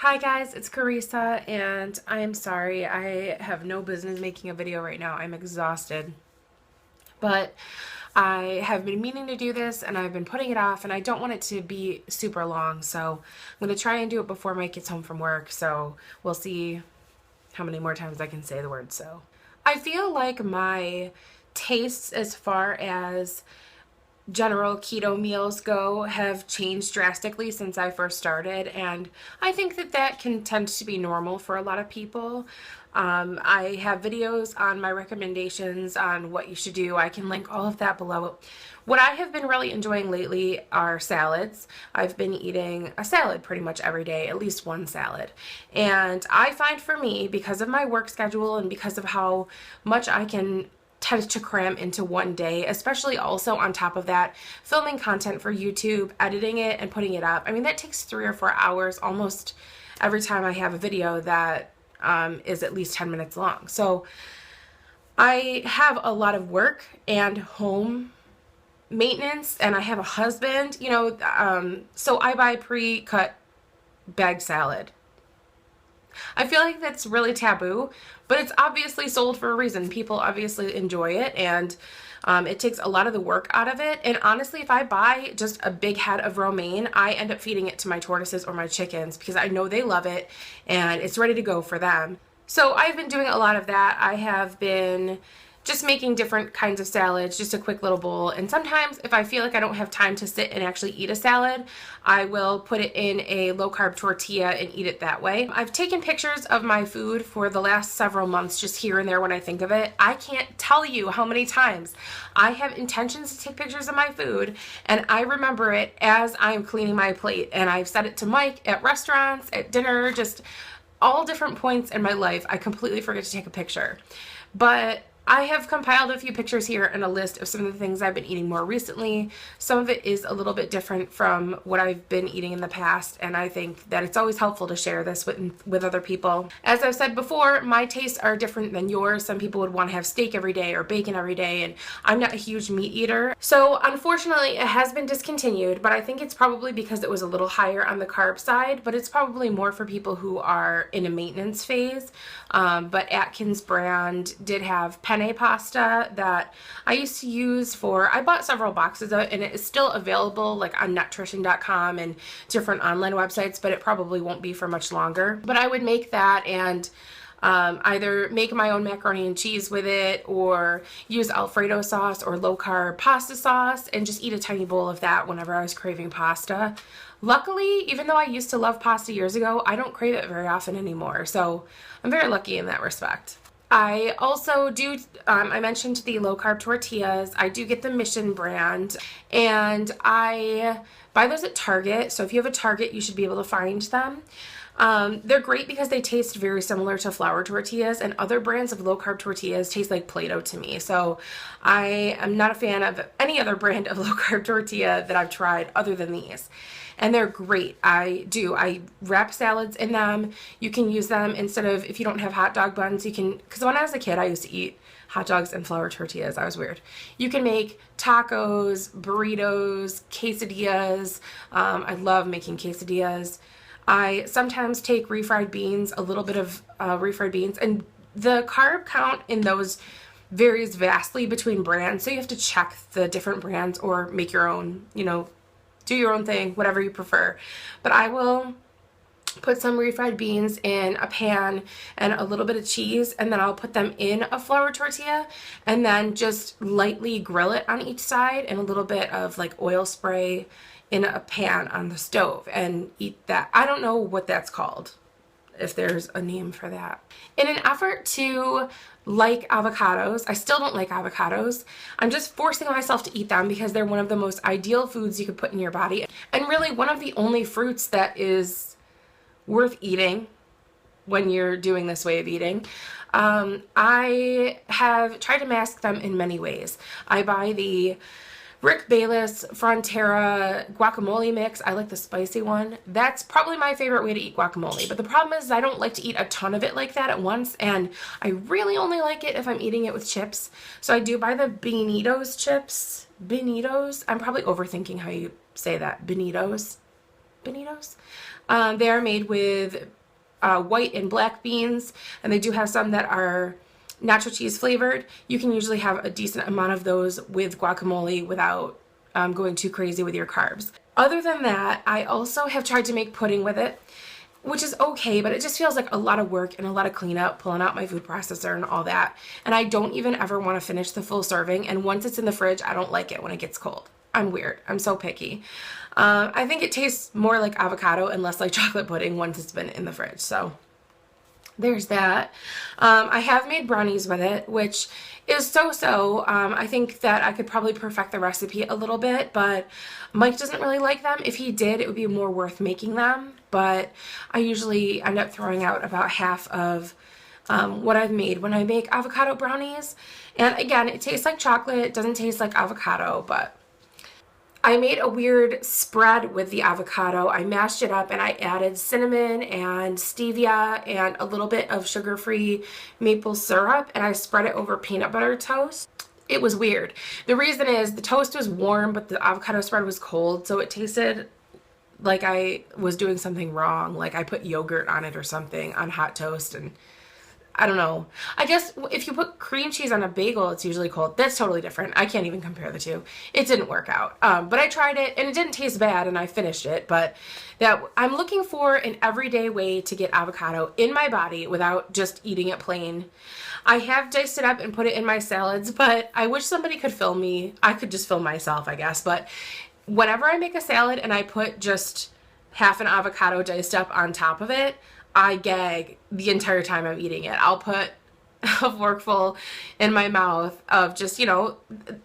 Hi guys, it's Carissa, and I'm sorry. I have no business making a video right now. I'm exhausted. But I have been meaning to do this and I've been putting it off, and I don't want it to be super long, so I'm going to try and do it before Mike gets home from work, so we'll see how many more times I can say the word so. I feel like my tastes as far as general keto meals go have changed drastically since I first started, and I think that that can tend to be normal for a lot of people. I have videos on my recommendations on what you should do. I can link all of that below. What I have been really enjoying lately are salads. I've been eating a salad pretty much every day, at least one salad. And I find for me, because of my work schedule and because of how much I can tend to cram into one day, especially also on top of that, filming content for YouTube, editing it, and putting it up. I mean, that takes 3 or 4 hours almost every time I have a video that is at least 10 minutes long. So I have a lot of work and home maintenance, and I have a husband, so I buy pre-cut bag salad. I feel like that's really taboo, but it's obviously sold for a reason. People obviously enjoy it, and it takes a lot of the work out of it. And honestly, if I buy just a big head of romaine, I end up feeding it to my tortoises or my chickens because I know they love it and it's ready to go for them. So I've been doing a lot of that. I have been just making different kinds of salads, just a quick little bowl. And sometimes if I feel like I don't have time to sit and actually eat a salad, I will put it in a low carb tortilla and eat it that way. I've taken pictures of my food for the last several months, just here and there when I think of it. I can't tell you how many times I have intentions to take pictures of my food and I remember it as I'm cleaning my plate. And I've said it to Mike at restaurants, at dinner, just all different points in my life. I completely forget to take a picture. But I have compiled a few pictures here and a list of some of the things I've been eating more recently. Some of it is a little bit different from what I've been eating in the past, and I think that it's always helpful to share this with other people. As I've said before, my tastes are different than yours. Some people would want to have steak every day or bacon every day, and I'm not a huge meat eater. So unfortunately, it has been discontinued, but I think it's probably because it was a little higher on the carb side, but it's probably more for people who are in a maintenance phase. But Atkins brand did have penne pasta that I used to use I bought several boxes of it, and it is still available like on Nutrition.com and different online websites, but it probably won't be for much longer. But I would make that and either make my own macaroni and cheese with it or use Alfredo sauce or low carb pasta sauce and just eat a tiny bowl of that whenever I was craving pasta. Luckily, even though I used to love pasta years ago, I don't crave it very often anymore, so I'm very lucky in that respect. I also do, I mentioned the low carb tortillas. I do get the Mission brand, and I buy those at Target. So if you have a Target, you should be able to find them. They're great because they taste very similar to flour tortillas, and other brands of low carb tortillas taste like Play-Doh to me. So I am not a fan of any other brand of low carb tortilla that I've tried other than these. And they're great. I wrap salads in them. You can use them instead of, if you don't have hot dog buns, you can, because when I was a kid, I used to eat hot dogs and flour tortillas. I was weird. You can make tacos, burritos, quesadillas. I love making quesadillas. I sometimes take refried beans, a little bit of refried beans, and the carb count in those varies vastly between brands, so you have to check the different brands or make your own, do your own thing, whatever you prefer. But I will put some refried beans in a pan and a little bit of cheese, and then I'll put them in a flour tortilla and then just lightly grill it on each side and a little bit of like oil spray in a pan on the stove and eat that. I don't know what that's called, if there's a name for that. In an effort to like avocados, I still don't like avocados. I'm just forcing myself to eat them because they're one of the most ideal foods you could put in your body, and really one of the only fruits that is worth eating when you're doing this way of eating. I have tried to mask them in many ways. I buy the Rick Bayless Frontera guacamole mix. I like the spicy one. That's probably my favorite way to eat guacamole. But the problem is I don't like to eat a ton of it like that at once, and I really only like it if I'm eating it with chips. So I do buy the Benitos chips. Benitos? I'm probably overthinking how you say that. Benitos? Benitos? They are made with white and black beans, and they do have some that are nacho cheese flavored. You can usually have a decent amount of those with guacamole without going too crazy with your carbs. Other than that, I also have tried to make pudding with it, which is okay, but it just feels like a lot of work and a lot of cleanup, pulling out my food processor and all that. And I don't even ever want to finish the full serving. And once it's in the fridge, I don't like it when it gets cold. I'm weird. I'm so picky. I think it tastes more like avocado and less like chocolate pudding once it's been in the fridge. So there's that. I have made brownies with it, which is so-so. I think that I could probably perfect the recipe a little bit, but Mike doesn't really like them. If he did, it would be more worth making them, but I usually end up throwing out about half of what I've made when I make avocado brownies. And again, it tastes like chocolate. It doesn't taste like avocado, but I made a weird spread with the avocado. I mashed it up and I added cinnamon and stevia and a little bit of sugar-free maple syrup, and I spread it over peanut butter toast. It was weird. The reason is the toast was warm, but the avocado spread was cold, so it tasted like I was doing something wrong. Like I put yogurt on it or something on hot toast, and I don't know. I guess if you put cream cheese on a bagel, it's usually cold. That's totally different. I can't even compare the two. It didn't work out. But I tried it and it didn't taste bad and I finished it. But that I'm looking for an everyday way to get avocado in my body without just eating it plain. I have diced it up and put it in my salads, but I wish somebody could film me. I could just film myself, I guess. But whenever I make a salad and I put just half an avocado diced up on top of it, I gag the entire time I'm eating it. I'll put a forkful in my mouth of just, you know,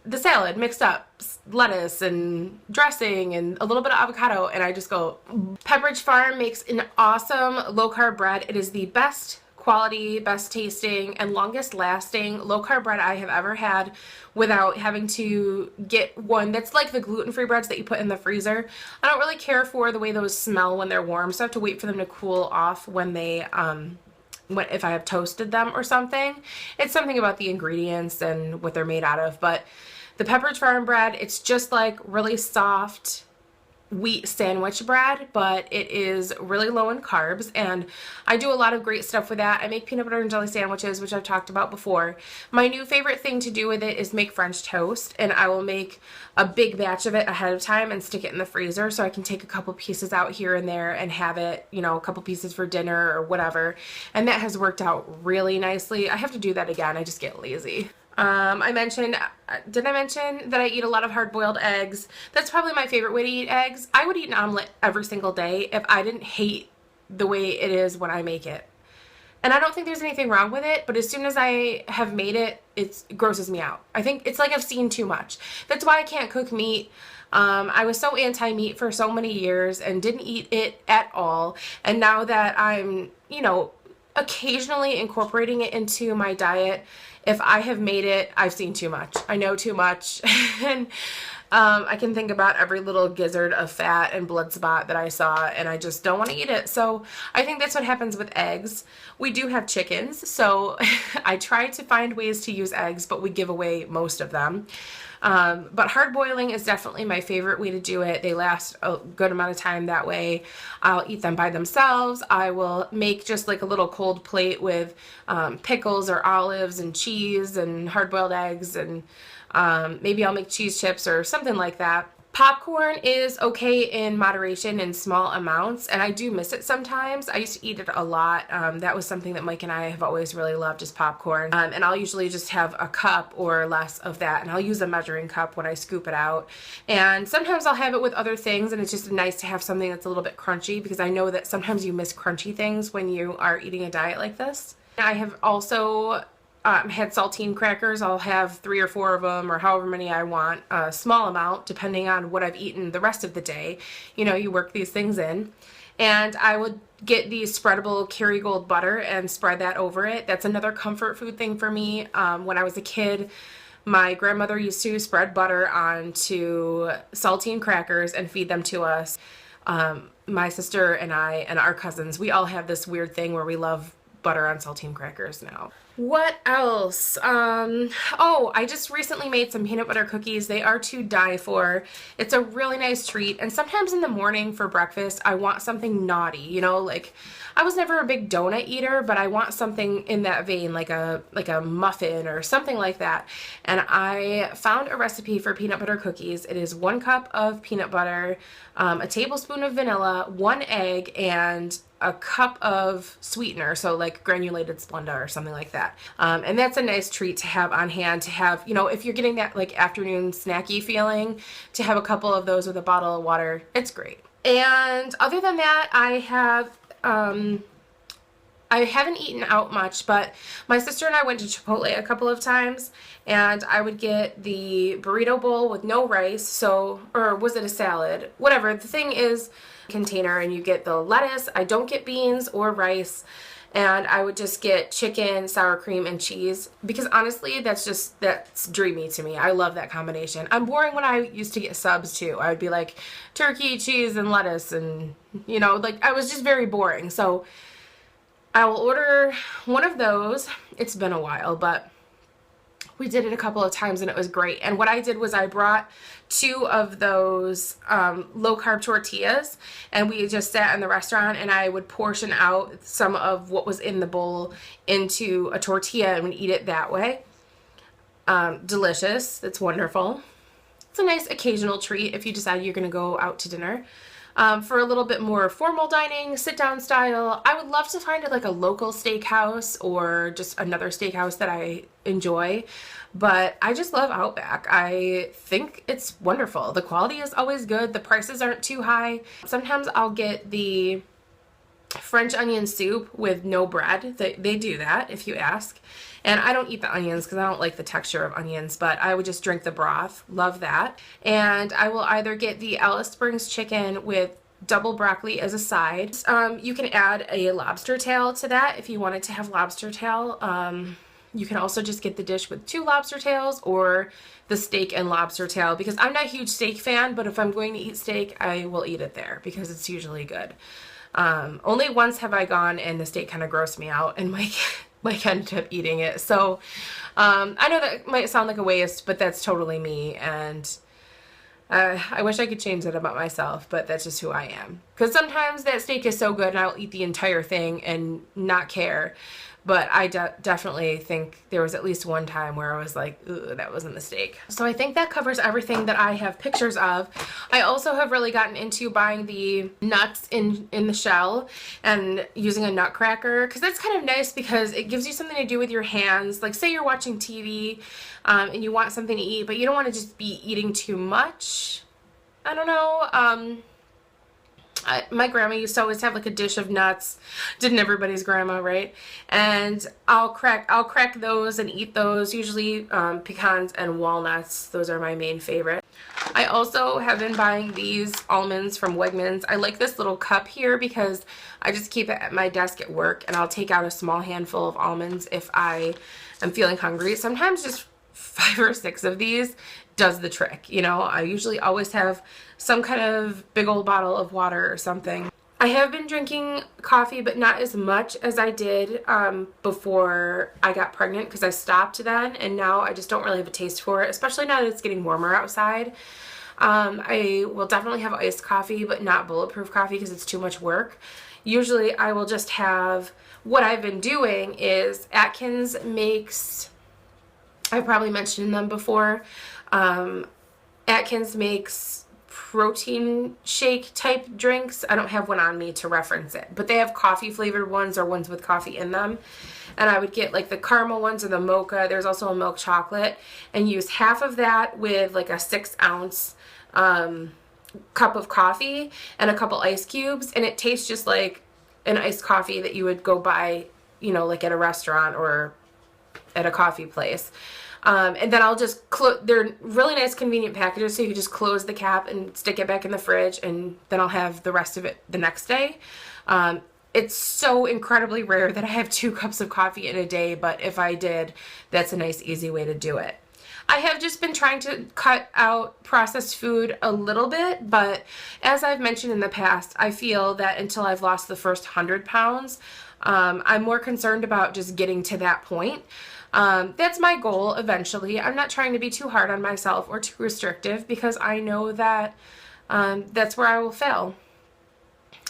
the salad mixed up, lettuce and dressing and a little bit of avocado, and I just go. Pepperidge Farm makes an awesome low-carb bread. It is the best quality, best tasting, and longest lasting low-carb bread I have ever had without having to get one that's like the gluten-free breads that you put in the freezer. I don't really care for the way those smell when they're warm, so I have to wait for them to cool off when they if I have toasted them or something. It's something about the ingredients and what they're made out of, but the Pepperidge Farm bread, it's just like really soft wheat sandwich bread, but it is really low in carbs, and I do a lot of great stuff with that. I make peanut butter and jelly sandwiches, which I've talked about before. My new favorite thing to do with it is make French toast, and I will make a big batch of it ahead of time and stick it in the freezer so I can take a couple pieces out here and there and have it, you know, a couple pieces for dinner or whatever, and that has worked out really nicely. I have to do that again. I just get lazy. Did I mention that I eat a lot of hard-boiled eggs? That's probably my favorite way to eat eggs. I would eat an omelet every single day if I didn't hate the way it is when I make it. And I don't think there's anything wrong with it, but as soon as I have made it, it grosses me out. I think it's like I've seen too much. That's why I can't cook meat. I was so anti-meat for so many years and didn't eat it at all. And now that I'm, you know, occasionally incorporating it into my diet, if I have made it, I've seen too much. I know too much. And I can think about every little gizzard of fat and blood spot that I saw, and I just don't want to eat it. So I think that's what happens with eggs. We do have chickens, so I try to find ways to use eggs, but we give away most of them. But hard boiling is definitely my favorite way to do it. They last a good amount of time that way. I'll eat them by themselves. I will make just like a little cold plate with pickles or olives and cheese and hard boiled eggs, and maybe I'll make cheese chips or something like that. Popcorn is okay in moderation in small amounts, and I do miss it sometimes. I used to eat it a lot. That was something that Mike and I have always really loved, is popcorn. And I'll usually just have a cup or less of that, and I'll use a measuring cup when I scoop it out. And sometimes I'll have it with other things, and it's just nice to have something that's a little bit crunchy, because I know that sometimes you miss crunchy things when you are eating a diet like this. I have also had saltine crackers. I'll have 3 or 4 of them, or however many I want, a small amount depending on what I've eaten the rest of the day. You know, you work these things in. And I would get these spreadable Kerrygold butter and spread that over it. That's another comfort food thing for me. When I was a kid, my grandmother used to spread butter onto saltine crackers and feed them to us. My sister and I and our cousins, we all have this weird thing where we love butter on saltine crackers now. What else? Oh, I just recently made some peanut butter cookies. They are to die for. It's a really nice treat. And sometimes in the morning for breakfast, I want something naughty, you know, like I was never a big donut eater, but I want something in that vein, like a muffin or something like that. And I found a recipe for peanut butter cookies. It is 1 cup of peanut butter, a tablespoon of vanilla, 1 egg, and a cup of sweetener, so like granulated Splenda or something like that. And that's a nice treat to have on hand, to have, you know, if you're getting that like afternoon snacky feeling, to have a couple of those with a bottle of water, it's great. And other than that, I haven't eaten out much, but my sister and I went to Chipotle a couple of times, and I would get the burrito bowl with no rice, so, or was it a salad? Whatever, the thing is, container, and you get the lettuce. I don't get beans or rice, and I would just get chicken, sour cream, and cheese, because honestly, that's dreamy to me. I love that combination. I'm boring when I used to get subs too. I would be like turkey, cheese, and lettuce, and you know, like I was just very boring. So I will order one of those. It's been a while, but we did it a couple of times and it was great. And what I did was I brought 2 of those low carb tortillas, and we just sat in the restaurant, and I would portion out some of what was in the bowl into a tortilla and would eat it that way. Delicious. It's wonderful. It's a nice occasional treat if you decide you're going to go out to dinner. For a little bit more formal dining, sit-down style, I would love to find like a local steakhouse or just another steakhouse that I enjoy, but I just love Outback. I think it's wonderful. The quality is always good. The prices aren't too high. Sometimes I'll get the French onion soup with no bread. They do that if you ask. And I don't eat the onions because I don't like the texture of onions, but I would just drink the broth. Love that. And I will either get the Alice Springs chicken with double broccoli as a side. You can add a lobster tail to that if you wanted to have lobster tail. You can also just get the dish with 2 lobster tails, or the steak and lobster tail, because I'm not a huge steak fan, but if I'm going to eat steak, I will eat it there because it's usually good. Only once have I gone and the steak kind of grossed me out, and Mike ended up eating it. So I know that might sound like a waste, but that's totally me, and I wish I could change that about myself, but that's just who I am. Because sometimes that steak is so good and I'll eat the entire thing and not care. But I definitely think there was at least one time where I was like, ooh, that wasn't the steak. So I think that covers everything that I have pictures of. I also have really gotten into buying the nuts in the shell and using a nutcracker, because that's kind of nice because it gives you something to do with your hands. Like say you're watching TV and you want something to eat, but you don't want to just be eating too much. I don't know. My grandma used to always have like a dish of nuts. Didn't everybody's grandma, right? And I'll crack those and eat those. Usually pecans and walnuts. Those are my main favorite. I also have been buying these almonds from Wegmans. I like this little cup here because I just keep it at my desk at work, and I'll take out a small handful of almonds if I am feeling hungry. Sometimes just 5 or 6 of these does the trick. You know, I usually always have some kind of big old bottle of water or something. I have been drinking coffee, but not as much as I did before I got pregnant, because I stopped then, and now I just don't really have a taste for it, especially now that it's getting warmer outside. I will definitely have iced coffee, but not bulletproof coffee because it's too much work. Usually I will just have, what I've been doing is Atkins makes, I've probably mentioned them before, Atkins makes protein shake type drinks. I don't have one on me to reference it, but they have coffee flavored ones or ones with coffee in them. And I would get like the caramel ones or the mocha. There's also a milk chocolate, and use half of that with like a 6-ounce cup of coffee and a couple ice cubes. And it tastes just like an iced coffee that you would go buy, you know, like at a restaurant or at a coffee place. And then I'll just they're really nice convenient packages, so you can just close the cap and stick it back in the fridge, and then I'll have the rest of it the next day. It's so incredibly rare that I have 2 cups of coffee in a day, but if I did, that's a nice easy way to do it. I have just been trying to cut out processed food a little bit, but as I've mentioned in the past, I feel that until I've lost the first 100 pounds, I'm more concerned about just getting to that point. That's my goal eventually. I'm not trying to be too hard on myself or too restrictive because I know that that's where I will fail.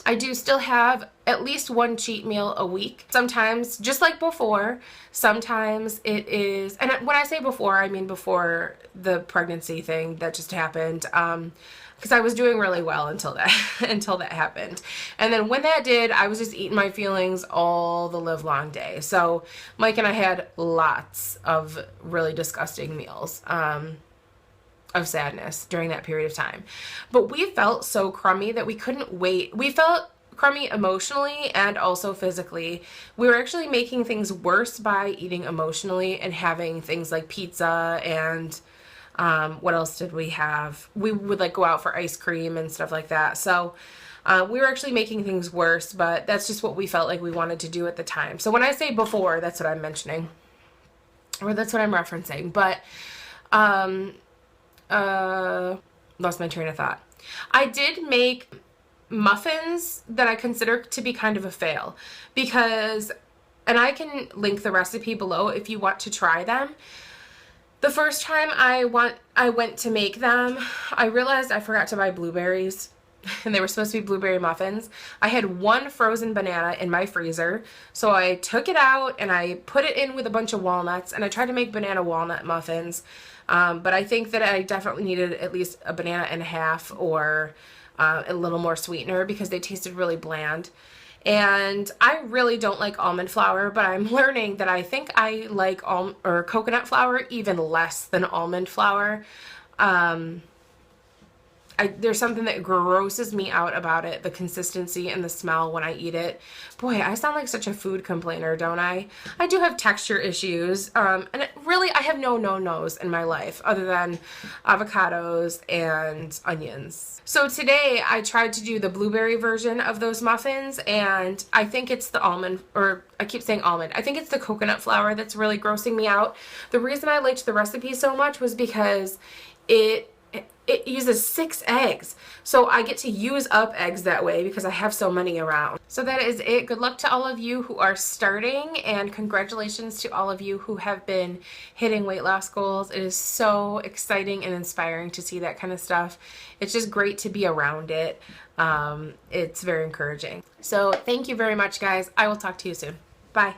I do still have at least one cheat meal a week. Sometimes, just like before, sometimes it is, and when I say before, I mean before the pregnancy thing that just happened, because I was doing really well until that until that happened. And then when that did, I was just eating my feelings all the live long day. So Mike and I had lots of really disgusting meals. Of sadness during that period of time. But we felt so crummy that we couldn't wait. We felt crummy emotionally and also physically. We were actually making things worse by eating emotionally and having things like pizza and what else did we have? We would like go out for ice cream and stuff like that. So we were actually making things worse, but that's just what we felt like we wanted to do at the time. So when I say before, that's what I'm mentioning, or that's what I'm referencing. But lost my train of thought. I did make muffins that I consider to be kind of a fail because, and I can link the recipe below if you want to try them. The first time I went to make them, I realized I forgot to buy blueberries and they were supposed to be blueberry muffins. I had one frozen banana in my freezer, so I took it out and I put it in with a bunch of walnuts and I tried to make banana walnut muffins. But I think that I definitely needed at least a banana and a half or a little more sweetener because they tasted really bland. And I really don't like almond flour, but I'm learning that I think I like coconut flour even less than almond flour. There's something that grosses me out about it, the consistency and the smell when I eat it. Boy, I sound like such a food complainer, don't I? I do have texture issues, and really I have no no-nos in my life other than avocados and onions. So today I tried to do the blueberry version of those muffins, and I think it's the almond, or I keep saying almond, I think it's the coconut flour that's really grossing me out. The reason I liked the recipe so much was because it uses 6 eggs. So I get to use up eggs that way because I have so many around. So that is it. Good luck to all of you who are starting, and congratulations to all of you who have been hitting weight loss goals. It is so exciting and inspiring to see that kind of stuff. It's just great to be around it. It's very encouraging. So thank you very much, guys. I will talk to you soon. Bye.